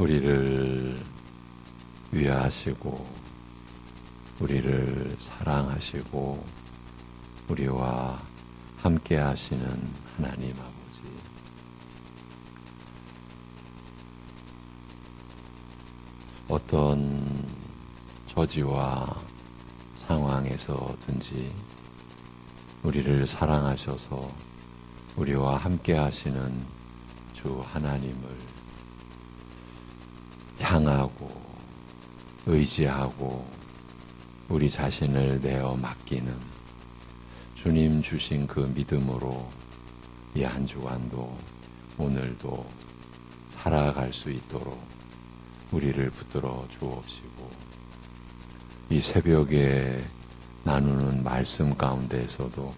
우리를 위하시고 우리를 사랑하시고 우리와 함께 하시는 하나님 아버지, 어떤 처지와 상황에서든지 우리를 사랑하셔서 우리와 함께 하시는 주 하나님을 향하고 의지하고 우리 자신을 내어 맡기는 주님 주신 그 믿음으로 이 한 주간도 오늘도 살아갈 수 있도록 우리를 붙들어 주옵시고, 이 새벽에 나누는 말씀 가운데에서도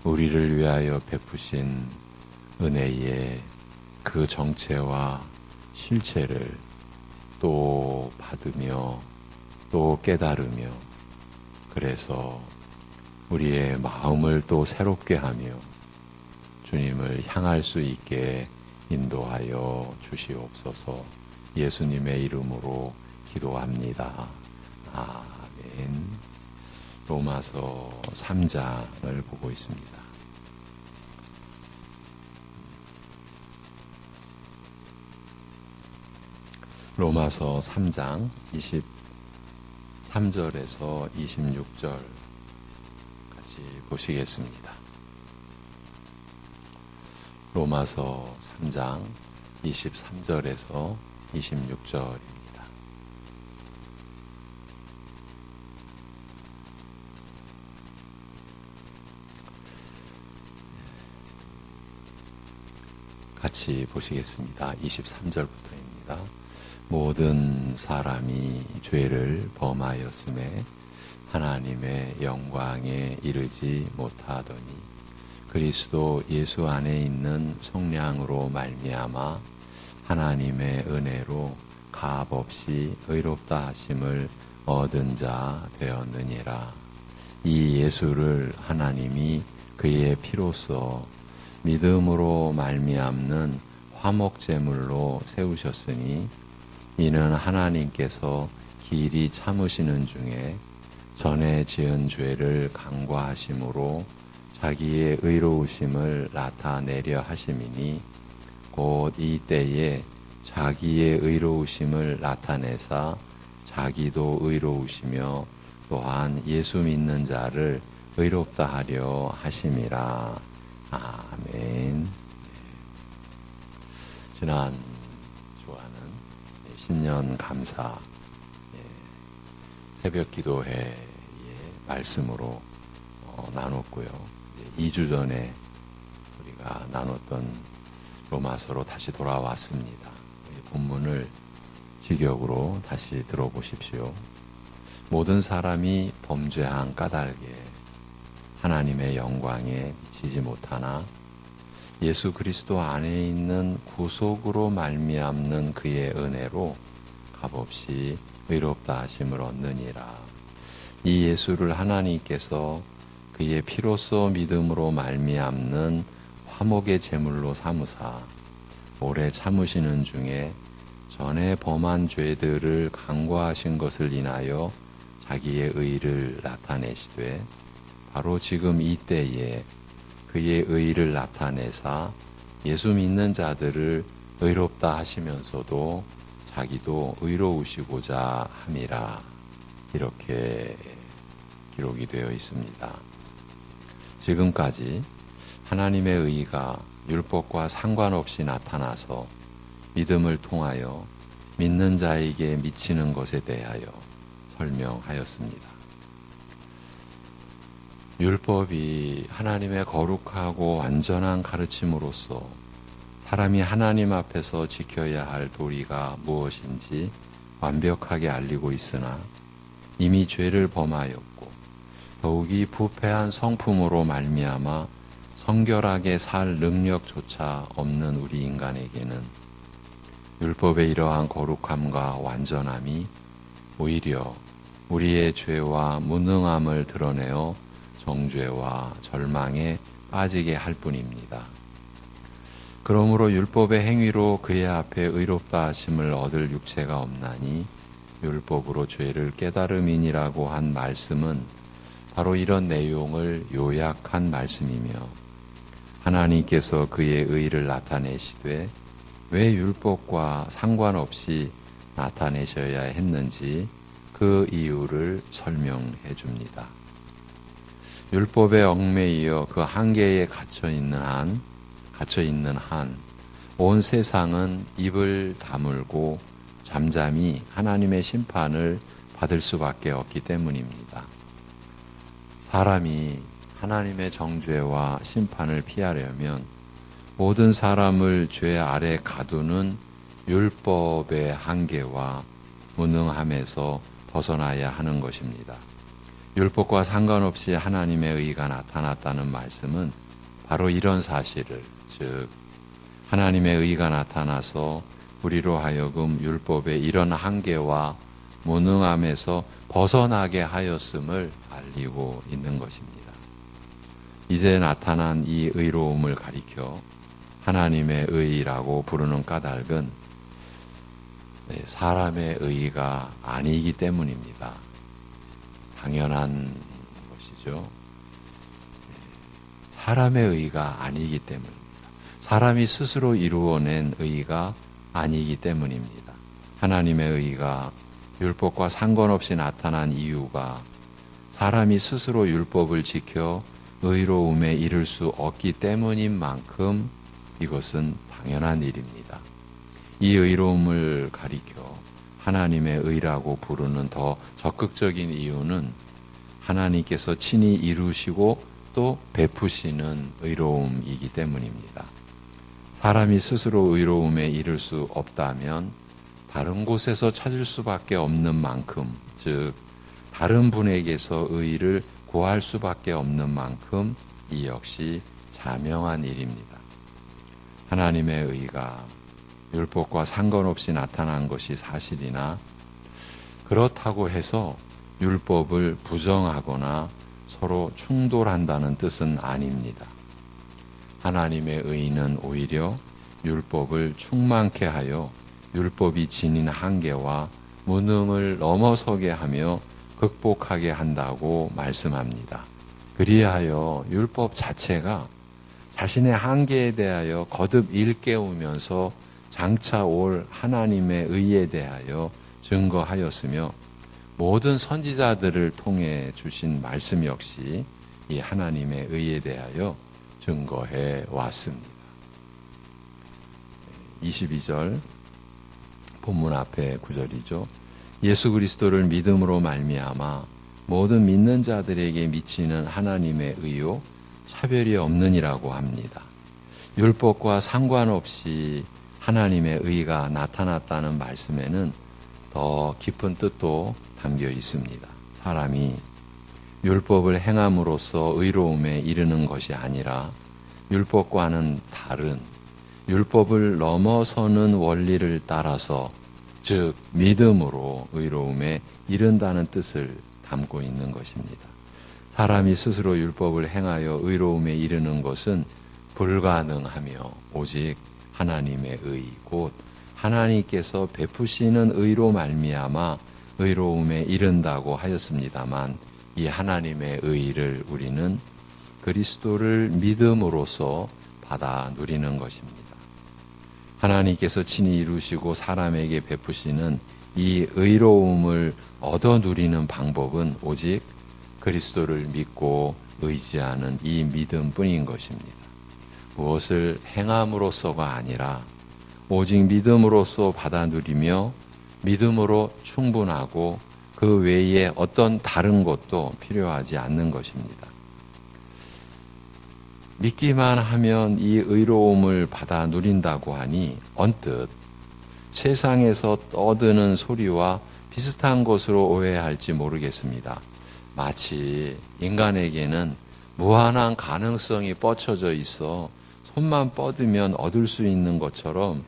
우리를 위하여 베푸신 은혜의 그 정체와 실체를 또 받으며 또 깨달으며, 그래서 우리의 마음을 또 새롭게 하며 주님을 향할 수 있게 인도하여 주시옵소서. 예수님의 이름으로 기도합니다. 아멘. 로마서 3장을 보고 있습니다. 로마서 3장 23절에서 26절 같이 보시겠습니다. 로마서 3장 23절에서 26절입니다. 같이 보시겠습니다. 23절부터입니다. 모든 사람이 죄를 범하였음에 하나님의 영광에 이르지 못하더니 그리스도 예수 안에 있는 성령으로 말미암아 하나님의 은혜로 값없이 의롭다 하심을 얻은 자 되었느니라. 이 예수를 하나님이 그의 피로써 믿음으로 말미암는 화목제물로 세우셨으니 이는 하나님께서 길이 참으시는 중에 전에 지은 죄를 간과하심으로 자기의 의로우심을 나타내려 하심이니 곧 이때에 자기의 의로우심을 나타내사 자기도 의로우시며 또한 예수 믿는 자를 의롭다 하려 하심이라. 아멘. 지난 주와는 신년 감사 새벽 기도회의 말씀으로 나눴고요. 2주 전에 우리가 나눴던 로마서로 다시 돌아왔습니다. 본문을 직역으로 다시 들어보십시오. 모든 사람이 범죄한 까닭에 하나님의 영광에 미치지 못하나 예수 그리스도 안에 있는 구속으로 말미암는 그의 은혜로 값없이 의롭다 하심을 얻느니라. 이 예수를 하나님께서 그의 피로써 믿음으로 말미암는 화목의 제물로 삼으사 오래 참으시는 중에 전에 범한 죄들을 간과하신 것을 인하여 자기의 의를 나타내시되 바로 지금 이때에 그의 의를 나타내사 예수 믿는 자들을 의롭다 하시면서도 자기도 의로우시고자 함이라. 이렇게 기록이 되어 있습니다. 지금까지 하나님의 의가 율법과 상관없이 나타나서 믿음을 통하여 믿는 자에게 미치는 것에 대하여 설명하였습니다. 율법이 하나님의 거룩하고 완전한 가르침으로서 사람이 하나님 앞에서 지켜야 할 도리가 무엇인지 완벽하게 알리고 있으나 이미 죄를 범하였고 더욱이 부패한 성품으로 말미암아 성결하게 살 능력조차 없는 우리 인간에게는 율법의 이러한 거룩함과 완전함이 오히려 우리의 죄와 무능함을 드러내어 정죄와 절망에 빠지게 할 뿐입니다. 그러므로 율법의 행위로 그의 앞에 의롭다 하심을 얻을 육체가 없나니 율법으로 죄를 깨달음이니라고 한 말씀은 바로 이런 내용을 요약한 말씀이며, 하나님께서 그의 의를 나타내시되 왜 율법과 상관없이 나타내셔야 했는지 그 이유를 설명해 줍니다. 율법에 얽매이어 그 한계에 갇혀 있는 한 온 세상은 입을 다물고 잠잠히 하나님의 심판을 받을 수밖에 없기 때문입니다. 사람이 하나님의 정죄와 심판을 피하려면 모든 사람을 죄 아래 가두는 율법의 한계와 무능함에서 벗어나야 하는 것입니다. 율법과 상관없이 하나님의 의가 나타났다는 말씀은 바로 이런 사실을, 즉 하나님의 의가 나타나서 우리로 하여금 율법의 이런 한계와 무능함에서 벗어나게 하였음을 알리고 있는 것입니다. 이제 나타난 이 의로움을 가리켜 하나님의 의라고 부르는 까닭은 사람의 의가 아니기 때문입니다. 당연한 것이죠. 사람의 의가 아니기 때문입니다. 사람이 스스로 이루어낸 의가 아니기 때문입니다. 하나님의 의가 율법과 상관없이 나타난 이유가 사람이 스스로 율법을 지켜 의로움에 이를 수 없기 때문인 만큼 이것은 당연한 일입니다. 이 의로움을 가리켜 하나님의 의라고 부르는 더 적극적인 이유는 하나님께서 친히 이루시고 또 베푸시는 의로움이기 때문입니다. 사람이 스스로 의로움에 이를 수 없다면 다른 곳에서 찾을 수밖에 없는 만큼, 즉 다른 분에게서 의를 구할 수밖에 없는 만큼 이 역시 자명한 일입니다. 하나님의 의가 율법과 상관없이 나타난 것이 사실이나 그렇다고 해서 율법을 부정하거나 서로 충돌한다는 뜻은 아닙니다. 하나님의 의는 오히려 율법을 충만케 하여 율법이 지닌 한계와 무능을 넘어서게 하며 극복하게 한다고 말씀합니다. 그리하여 율법 자체가 자신의 한계에 대하여 거듭 일깨우면서 장차 올 하나님의 의에 대하여 증거하였으며, 모든 선지자들을 통해 주신 말씀 역시 이 하나님의 의에 대하여 증거해 왔습니다. 22절 본문 앞에 구절이죠. 예수 그리스도를 믿음으로 말미암아 모든 믿는 자들에게 미치는 하나님의 의요 차별이 없느니라고 합니다. 율법과 상관없이 하나님의 의가 나타났다는 말씀에는 더 깊은 뜻도 담겨 있습니다. 사람이 율법을 행함으로써 의로움에 이르는 것이 아니라 율법과는 다른 율법을 넘어서는 원리를 따라서, 즉 믿음으로 의로움에 이른다는 뜻을 담고 있는 것입니다. 사람이 스스로 율법을 행하여 의로움에 이르는 것은 불가능하며 오직 하나님의 의, 곧 하나님께서 베푸시는 의로 말미암아 의로움에 이른다고 하였습니다만, 이 하나님의 의를 우리는 그리스도를 믿음으로써 받아 누리는 것입니다. 하나님께서 친히 이루시고 사람에게 베푸시는 이 의로움을 얻어 누리는 방법은 오직 그리스도를 믿고 의지하는 이 믿음뿐인 것입니다. 무엇을 행함으로써가 아니라 오직 믿음으로써 받아 누리며 믿음으로 충분하고 그 외에 어떤 다른 것도 필요하지 않는 것입니다. 믿기만 하면 이 의로움을 받아 누린다고 하니 언뜻 세상에서 떠드는 소리와 비슷한 것으로 오해할지 모르겠습니다. 마치 인간에게는 무한한 가능성이 뻗쳐져 있어 손만 뻗으면 얻을 수 있는 것처럼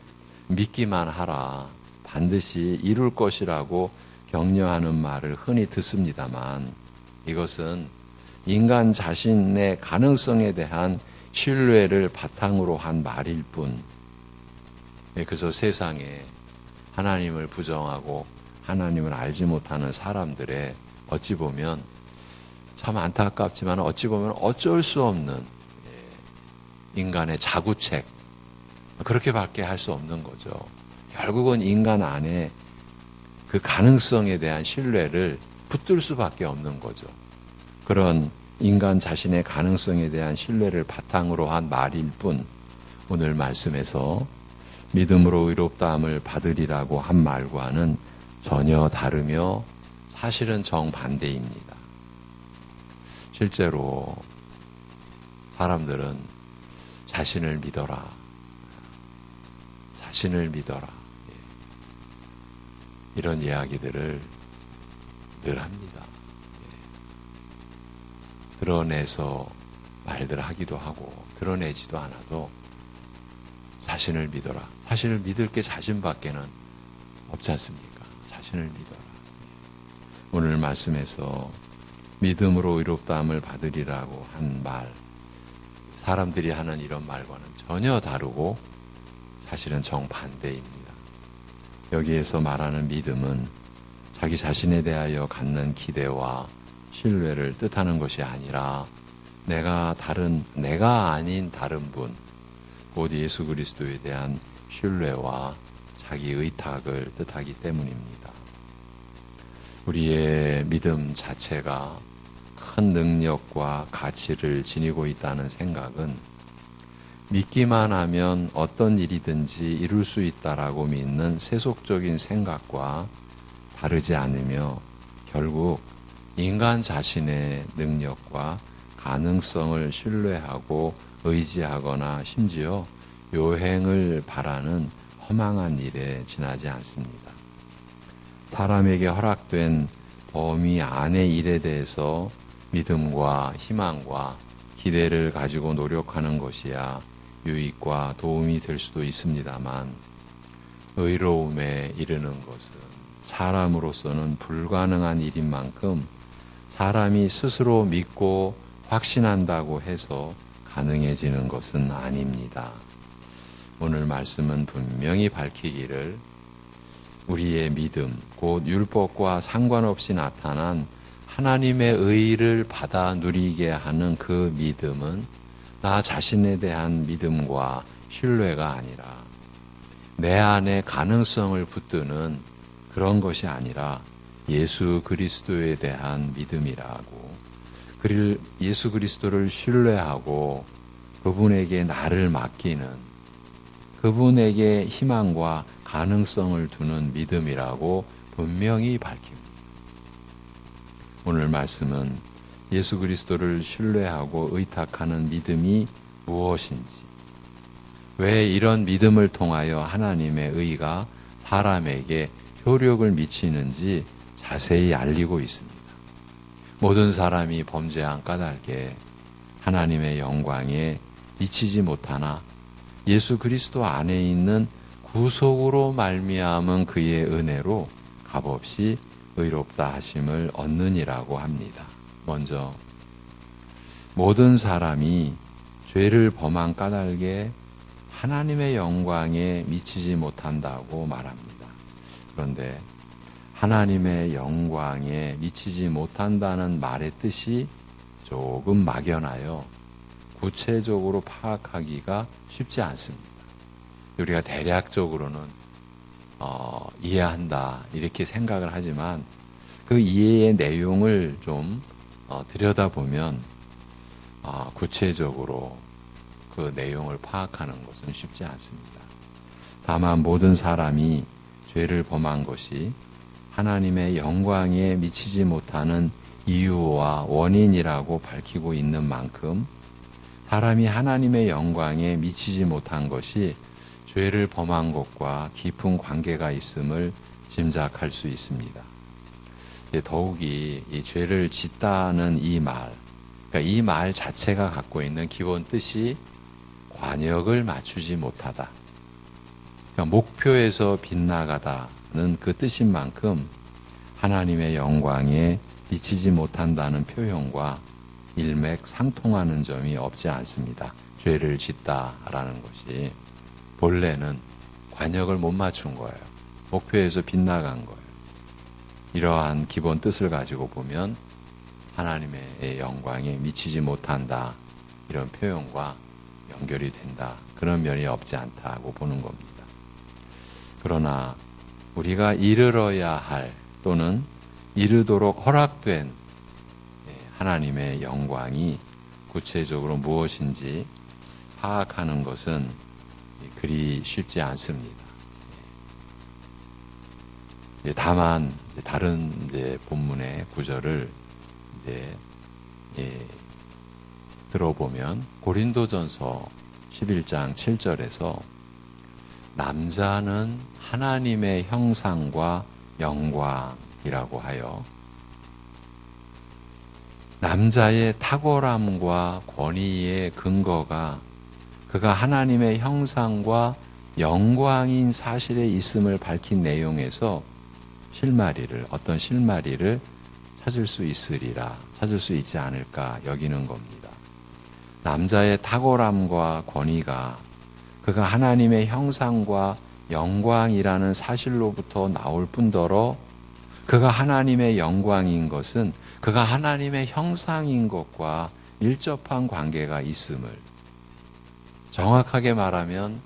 믿기만 하라, 반드시 이룰 것이라고 격려하는 말을 흔히 듣습니다만, 이것은 인간 자신의 가능성에 대한 신뢰를 바탕으로 한 말일 뿐, 그래서 세상에 하나님을 부정하고 하나님을 알지 못하는 사람들의 어찌 보면 참 안타깝지만 어찌 보면 어쩔 수 없는 인간의 자구책, 그렇게밖에 할 수 없는 거죠. 결국은 인간 안에 그 가능성에 대한 신뢰를 붙들 수밖에 없는 거죠. 그런 인간 자신의 가능성에 대한 신뢰를 바탕으로 한 말일 뿐, 오늘 말씀에서 믿음으로 의롭다함을 받으리라고 한 말과는 전혀 다르며 사실은 정반대입니다. 실제로 사람들은 자신을 믿어라, 자신을 믿어라, 이런 이야기들을 늘 합니다. 드러내서 말들 하기도 하고 드러내지도 않아도 자신을 믿어라. 자신을 믿을 게 자신밖에는 없지 않습니까? 자신을 믿어라. 오늘 말씀에서 믿음으로 의롭다함을 받으리라고 한 말, 사람들이 하는 이런 말과는 전혀 다르고 사실은 정반대입니다. 여기에서 말하는 믿음은 자기 자신에 대하여 갖는 기대와 신뢰를 뜻하는 것이 아니라 내가 아닌 다른 분, 곧 예수 그리스도에 대한 신뢰와 자기 의탁을 뜻하기 때문입니다. 우리의 믿음 자체가 큰 능력과 가치를 지니고 있다는 생각은 믿기만 하면 어떤 일이든지 이룰 수 있다라고 믿는 세속적인 생각과 다르지 않으며 결국 인간 자신의 능력과 가능성을 신뢰하고 의지하거나 심지어 요행을 바라는 허망한 일에 지나지 않습니다. 사람에게 허락된 범위 안의 일에 대해서 믿음과 희망과 기대를 가지고 노력하는 것이야 유익과 도움이 될 수도 있습니다만, 의로움에 이르는 것은 사람으로서는 불가능한 일인 만큼 사람이 스스로 믿고 확신한다고 해서 가능해지는 것은 아닙니다. 오늘 말씀은 분명히 밝히기를 우리의 믿음, 곧 율법과 상관없이 나타난 하나님의 의를 받아 누리게 하는 그 믿음은 나 자신에 대한 믿음과 신뢰가 아니라 내 안에 가능성을 붙드는 그런 것이 아니라 예수 그리스도에 대한 믿음이라고, 예수 그리스도를 신뢰하고 그분에게 나를 맡기는, 그분에게 희망과 가능성을 두는 믿음이라고 분명히 밝힙니다. 오늘 말씀은 예수 그리스도를 신뢰하고 의탁하는 믿음이 무엇인지, 왜 이런 믿음을 통하여 하나님의 의가 사람에게 효력을 미치는지 자세히 알리고 있습니다. 모든 사람이 범죄한 까닭에 하나님의 영광에 미치지 못하나 예수 그리스도 안에 있는 구속으로 말미암은 그의 은혜로 값없이 의롭다 하심을 얻느니라고 합니다. 먼저 모든 사람이 죄를 범한 까닭에 하나님의 영광에 미치지 못한다고 말합니다. 그런데 하나님의 영광에 미치지 못한다는 말의 뜻이 조금 막연하여 구체적으로 파악하기가 쉽지 않습니다. 우리가 대략적으로는 이해한다 이렇게 생각을 하지만 그 이해의 내용을 좀 들여다보면 구체적으로 그 내용을 파악하는 것은 쉽지 않습니다. 다만 모든 사람이 죄를 범한 것이 하나님의 영광에 미치지 못하는 이유와 원인이라고 밝히고 있는 만큼 사람이 하나님의 영광에 미치지 못한 것이 죄를 범한 것과 깊은 관계가 있음을 짐작할 수 있습니다. 더욱이 이 죄를 짓다는 이 말, 그러니까 이 말 자체가 갖고 있는 기본 뜻이 관역을 맞추지 못하다, 그러니까 목표에서 빗나가다는 그 뜻인 만큼 하나님의 영광에 미치지 못한다는 표현과 일맥상통하는 점이 없지 않습니다. 죄를 짓다라는 것이 본래는 관역을 못 맞춘 거예요. 목표에서 빗나간 거예요. 이러한 기본 뜻을 가지고 보면 하나님의 영광에 미치지 못한다, 이런 표현과 연결이 된다, 그런 면이 없지 않다고 보는 겁니다. 그러나 우리가 이르러야 할 또는 이르도록 허락된 하나님의 영광이 구체적으로 무엇인지 파악하는 것은 그리 쉽지 않습니다. 다만 다른 본문의 구절을 들어보면 고린도전서 11장 7절에서 남자는 하나님의 형상과 영광이라고 하여 남자의 탁월함과 권위의 근거가 그가 하나님의 형상과 영광인 사실에 있음을 밝힌 내용에서 어떤 실마리를 찾을 수 있으리라, 찾을 수 있지 않을까 여기는 겁니다. 남자의 탁월함과 권위가 그가 하나님의 형상과 영광이라는 사실로부터 나올 뿐더러 그가 하나님의 영광인 것은 그가 하나님의 형상인 것과 밀접한 관계가 있음을, 정확하게 말하면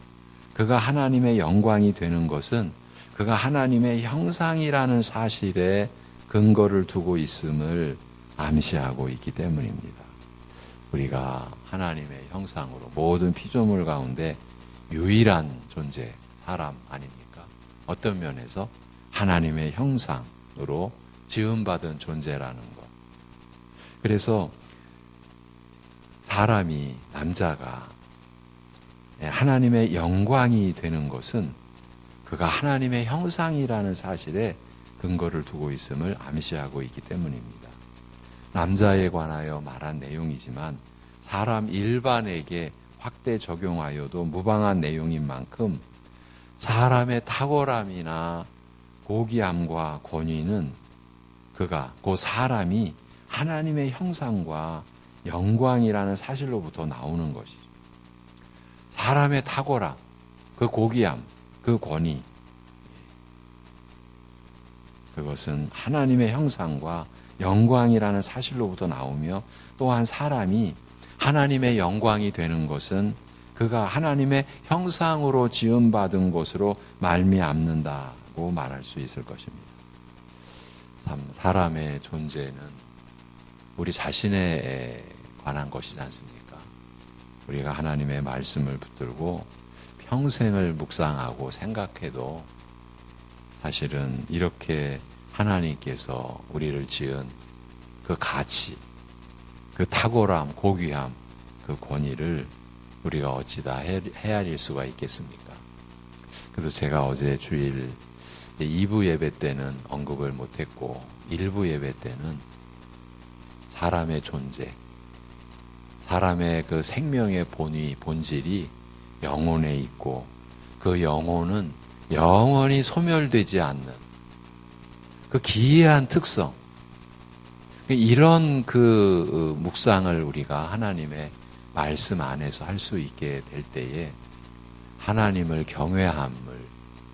그가 하나님의 영광이 되는 것은 그가 하나님의 형상이라는 사실에 근거를 두고 있음을 암시하고 있기 때문입니다. 우리가 하나님의 형상으로 모든 피조물 가운데 유일한 존재, 사람 아닙니까? 어떤 면에서 하나님의 형상으로 지음받은 존재라는 것. 그래서 사람이, 남자가 하나님의 영광이 되는 것은 그가 하나님의 형상이라는 사실에 근거를 두고 있음을 암시하고 있기 때문입니다. 남자에 관하여 말한 내용이지만 사람 일반에게 확대 적용하여도 무방한 내용인 만큼 사람의 탁월함이나 고귀함과 권위는 그 사람이 하나님의 형상과 영광이라는 사실로부터 나오는 것이죠. 사람의 탁월함, 그 고귀함, 그 권위, 그것은 하나님의 형상과 영광이라는 사실로부터 나오며, 또한 사람이 하나님의 영광이 되는 것은 그가 하나님의 형상으로 지음받은 것으로 말미암는다고 말할 수 있을 것입니다. 사람의 존재는 우리 자신에 관한 것이지 않습니까? 우리가 하나님의 말씀을 붙들고 평생을 묵상하고 생각해도 사실은 이렇게 하나님께서 우리를 지은 그 가치, 그 탁월함, 고귀함, 그 권위를 우리가 어찌다 헤아릴 수가 있겠습니까? 그래서 제가 어제 주일 2부 예배 때는 언급을 못했고 1부 예배 때는 사람의 존재, 사람의 그 생명의 본질이 영혼에 있고 그 영혼은 영원히 소멸되지 않는 그 기이한 특성, 이런 그 묵상을 우리가 하나님의 말씀 안에서 할 수 있게 될 때에 하나님을 경외함을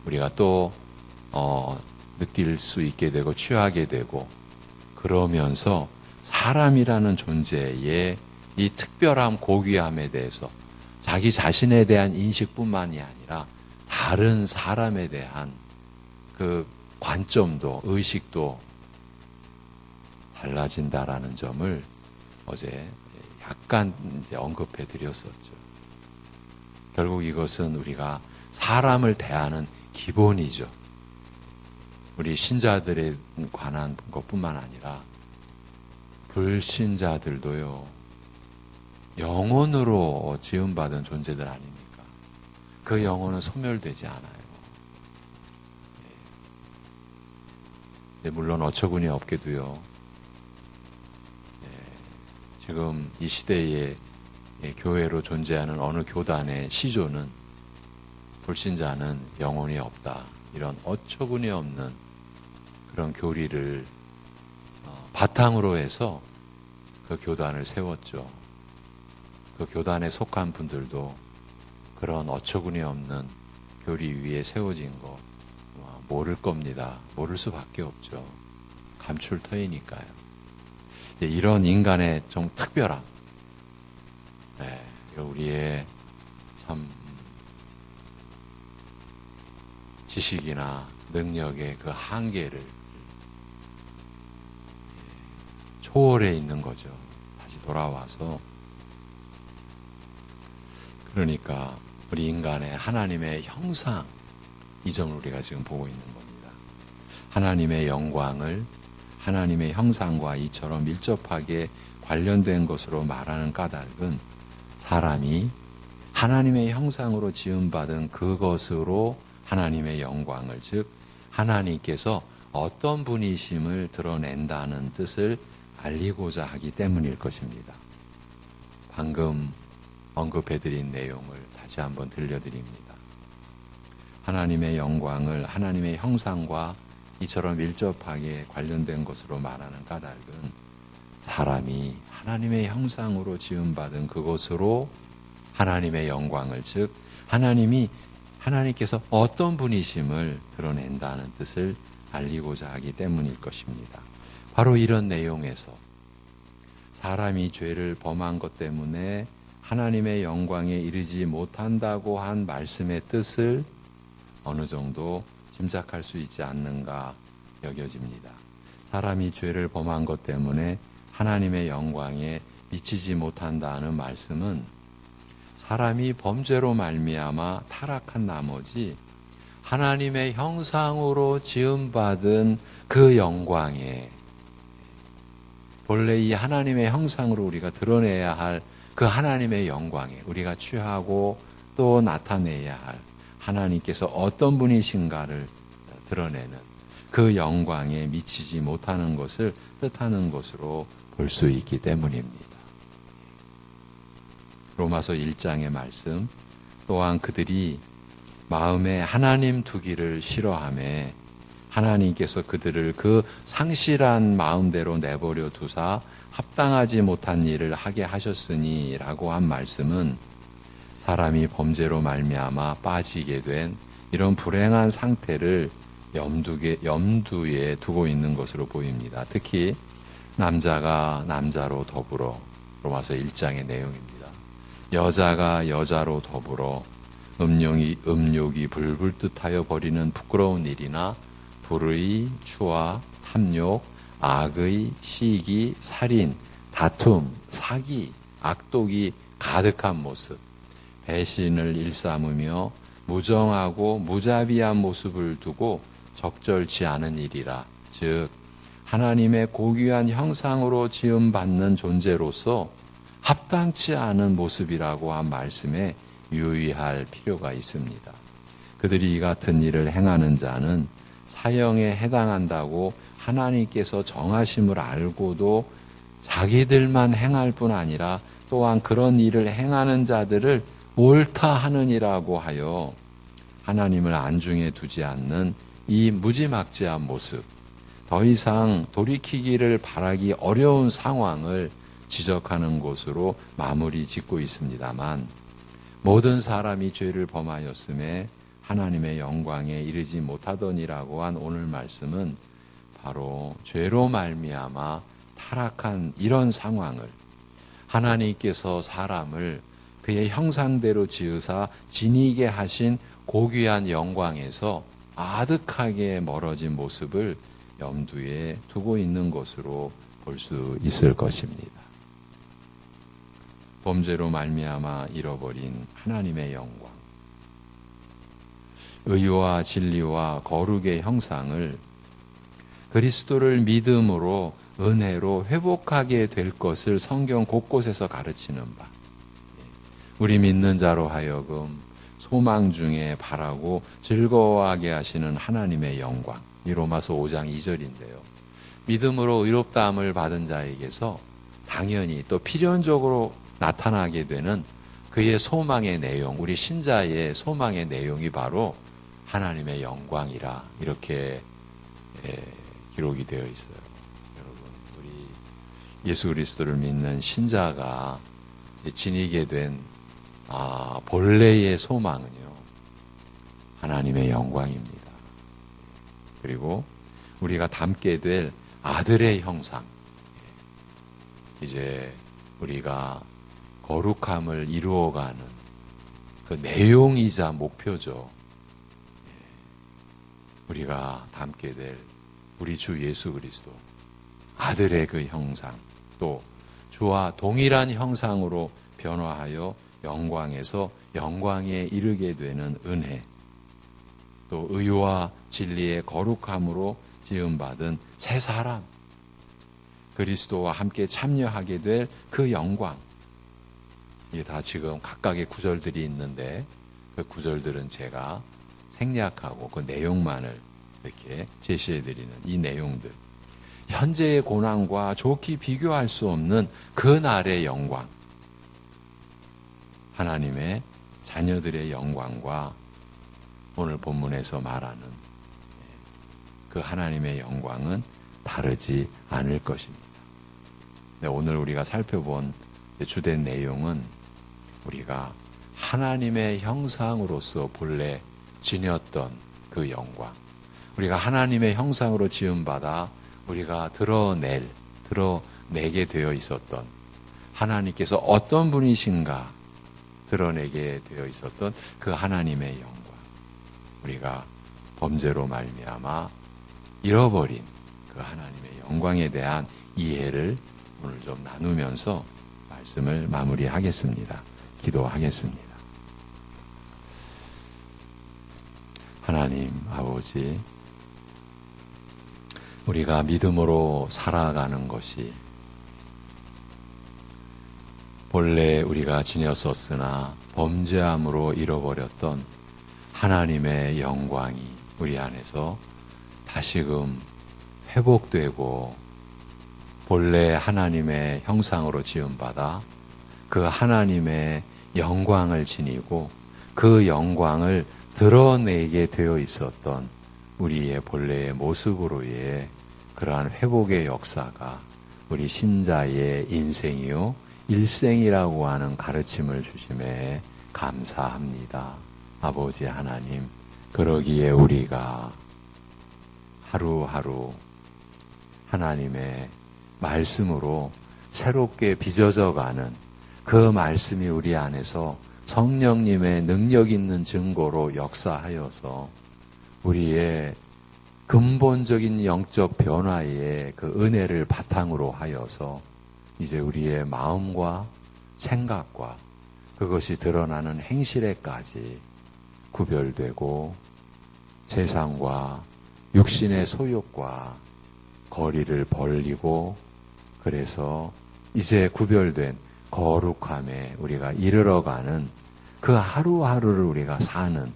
우리가 또 느낄 수 있게 되고 취하게 되고, 그러면서 사람이라는 존재의 이 특별함, 고귀함에 대해서 자기 자신에 대한 인식뿐만이 아니라 다른 사람에 대한 그 관점도, 의식도 달라진다라는 점을 어제 약간 이제 언급해 드렸었죠. 결국 이것은 우리가 사람을 대하는 기본이죠. 우리 신자들에 관한 것뿐만 아니라 불신자들도요, 영혼으로 지음받은 존재들 아닙니까? 그 영혼은 소멸되지 않아요. 물론 어처구니 없게도요, 지금 이 시대에 교회로 존재하는 어느 교단의 시조는 불신자는 영혼이 없다, 이런 어처구니 없는 그런 교리를 바탕으로 해서 그 교단을 세웠죠. 그 교단에 속한 분들도 그런 어처구니 없는 교리 위에 세워진 거 모를 겁니다. 모를 수밖에 없죠. 감출터이니까요. 이런 인간의 좀 특별함, 우리의 참 지식이나 능력의 그 한계를 초월해 있는 거죠. 다시 돌아와서. 그러니까 우리 인간의 하나님의 형상, 이 점을 우리가 지금 보고 있는 겁니다. 하나님의 영광을 하나님의 형상과 이처럼 밀접하게 관련된 것으로 말하는 까닭은 사람이 하나님의 형상으로 지음받은 그것으로 하나님의 영광을, 즉 하나님께서 어떤 분이심을 드러낸다는 뜻을 알리고자 하기 때문일 것입니다. 방금 언급해드린 내용을 다시 한번 들려드립니다. 하나님의 영광을 하나님의 형상과 이처럼 밀접하게 관련된 것으로 말하는 까닭은 사람이 하나님의 형상으로 지음받은 그것으로 하나님의 영광을, 즉 하나님께서 어떤 분이심을 드러낸다는 뜻을 알리고자 하기 때문일 것입니다. 바로 이런 내용에서 사람이 죄를 범한 것 때문에 하나님의 영광에 이르지 못한다고 한 말씀의 뜻을 어느 정도 짐작할 수 있지 않는가 여겨집니다. 사람이 죄를 범한 것 때문에 하나님의 영광에 미치지 못한다는 말씀은 사람이 범죄로 말미암아 타락한 나머지 하나님의 형상으로 지음받은 그 영광에, 본래 이 하나님의 형상으로 우리가 드러내야 할 그 하나님의 영광에 우리가 취하고 또 나타내야 할 하나님께서 어떤 분이신가를 드러내는 그 영광에 미치지 못하는 것을 뜻하는 것으로 볼 수 있기 때문입니다. 로마서 1장의 말씀, 또한 그들이 마음에 하나님 두기를 싫어하며 하나님께서 그들을 그 상실한 마음대로 내버려 두사 합당하지 못한 일을 하게 하셨으니 라고 한 말씀은 사람이 범죄로 말미암아 빠지게 된 이런 불행한 상태를 염두에 두고 있는 것으로 보입니다. 특히 남자가 남자로 더불어, 로마서 1장의 내용입니다. 여자가 여자로 더불어 음욕이 불불 듯하여 버리는 부끄러운 일이나 불의, 추와, 탐욕, 악의, 시기, 살인, 다툼, 사기, 악독이 가득한 모습, 배신을 일삼으며 무정하고 무자비한 모습을 두고 적절치 않은 일이라, 즉 하나님의 고귀한 형상으로 지음받는 존재로서 합당치 않은 모습이라고 한 말씀에 유의할 필요가 있습니다. 그들이 이 같은 일을 행하는 자는 사형에 해당한다고 하나님께서 정하심을 알고도 자기들만 행할 뿐 아니라 또한 그런 일을 행하는 자들을 옳다 하느니라고 하여 하나님을 안중에 두지 않는 이 무지막지한 모습, 더 이상 돌이키기를 바라기 어려운 상황을 지적하는 것으로 마무리 짓고 있습니다만, 모든 사람이 죄를 범하였음에 하나님의 영광에 이르지 못하더니라고 한 오늘 말씀은 바로 죄로 말미암아 타락한 이런 상황을 하나님께서 사람을 그의 형상대로 지으사 지니게 하신 고귀한 영광에서 아득하게 멀어진 모습을 염두에 두고 있는 것으로 볼 수 있을 것입니다. 범죄로 말미암아 잃어버린 하나님의 영광, 의와 진리와 거룩의 형상을 그리스도를 믿음으로 은혜로 회복하게 될 것을 성경 곳곳에서 가르치는 바, 우리 믿는 자로 하여금 소망 중에 바라고 즐거워하게 하시는 하나님의 영광, 이 로마서 5장 2절인데요. 믿음으로 의롭다함을 받은 자에게서 당연히 또 필연적으로 나타나게 되는 그의 소망의 내용, 우리 신자의 소망의 내용이 바로 하나님의 영광이라, 이렇게 기록이 되어 있어요. 여러분, 우리 예수 그리스도를 믿는 신자가 지니게 된 본래의 소망은요, 하나님의 영광입니다. 그리고 우리가 담게 될 아들의 형상, 이제 우리가 거룩함을 이루어가는 그 내용이자 목표죠. 우리가 담게 될 우리 주 예수 그리스도 아들의 그 형상, 또 주와 동일한 형상으로 변화하여 영광에서 영광에 이르게 되는 은혜, 또 의와 진리의 거룩함으로 지음받은 새 사람, 그리스도와 함께 참여하게 될 그 영광, 이게 다 지금 각각의 구절들이 있는데 그 구절들은 제가 생략하고 그 내용만을 이렇게 제시해드리는 이 내용들, 현재의 고난과 좋게 비교할 수 없는 그날의 영광, 하나님의 자녀들의 영광과 오늘 본문에서 말하는 그 하나님의 영광은 다르지 않을 것입니다. 오늘 우리가 살펴본 주된 내용은 우리가 하나님의 형상으로서 본래 지녔던 그 영광, 우리가 하나님의 형상으로 지음받아 우리가 드러내게 되어 있었던, 하나님께서 어떤 분이신가 드러내게 되어 있었던 그 하나님의 영광, 우리가 범죄로 말미암아 잃어버린 그 하나님의 영광에 대한 이해를 오늘 좀 나누면서 말씀을 마무리하겠습니다. 기도하겠습니다. 하나님 아버지, 우리가 믿음으로 살아가는 것이 본래 우리가 지녔었으나 범죄함으로 잃어버렸던 하나님의 영광이 우리 안에서 다시금 회복되고 본래 하나님의 형상으로 지음받아 그 하나님의 영광을 지니고 그 영광을 드러내게 되어 있었던 우리의 본래의 모습으로의 그러한 회복의 역사가 우리 신자의 인생이요 일생이라고 하는 가르침을 주심에 감사합니다. 아버지 하나님, 그러기에 우리가 하루하루 하나님의 말씀으로 새롭게 빚어져가는 그 말씀이 우리 안에서 성령님의 능력 있는 증거로 역사하여서 우리의 근본적인 영적 변화의 그 은혜를 바탕으로 하여서 이제 우리의 마음과 생각과 그것이 드러나는 행실에까지 구별되고 세상과 육신의 소욕과 거리를 벌리고, 그래서 이제 구별된 거룩함에 우리가 이르러가는 그 하루하루를 우리가 사는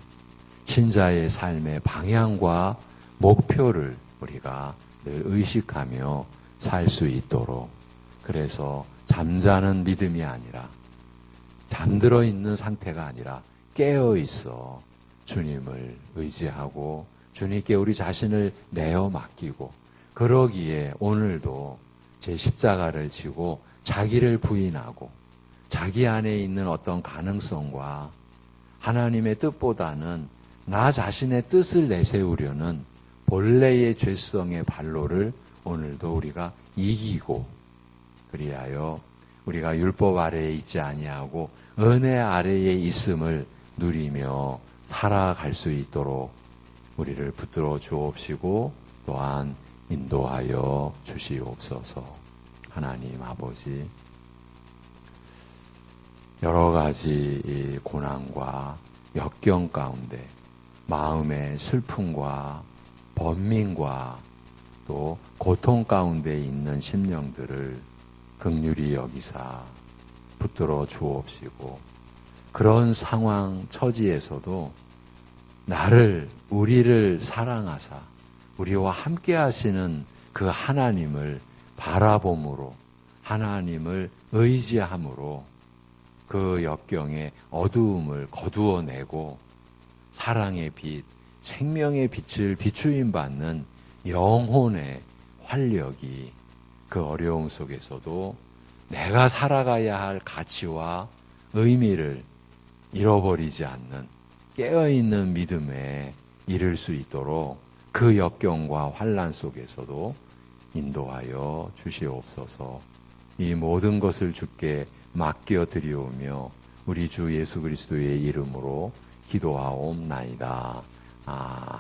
신자의 삶의 방향과 목표를 우리가 늘 의식하며 살 수 있도록, 그래서 잠자는 믿음이 아니라, 잠들어 있는 상태가 아니라 깨어 있어 주님을 의지하고 주님께 우리 자신을 내어 맡기고, 그러기에 오늘도 제 십자가를 지고 자기를 부인하고 자기 안에 있는 어떤 가능성과 하나님의 뜻보다는 나 자신의 뜻을 내세우려는 본래의 죄성의 발로를 오늘도 우리가 이기고, 그리하여 우리가 율법 아래에 있지 아니하고 은혜 아래에 있음을 누리며 살아갈 수 있도록 우리를 붙들어 주옵시고 또한 인도하여 주시옵소서. 하나님 아버지, 여러 가지 이 고난과 역경 가운데 마음의 슬픔과 번민과 또 고통 가운데 있는 심령들을 긍휼히 여기사 붙들어 주옵시고, 그런 상황 처지에서도 우리를 사랑하사 우리와 함께 하시는 그 하나님을 바라봄으로, 하나님을 의지함으로 그 역경의 어두움을 거두어내고 사랑의 빛, 생명의 빛을 비추임 받는 영혼의 활력이 그 어려움 속에서도 내가 살아가야 할 가치와 의미를 잃어버리지 않는 깨어있는 믿음에 이를 수 있도록 그 역경과 환난 속에서도 인도하여 주시옵소서. 이 모든 것을 주께 맡겨 드리오며 우리 주 예수 그리스도의 이름으로 기도하옵나이다. 아멘.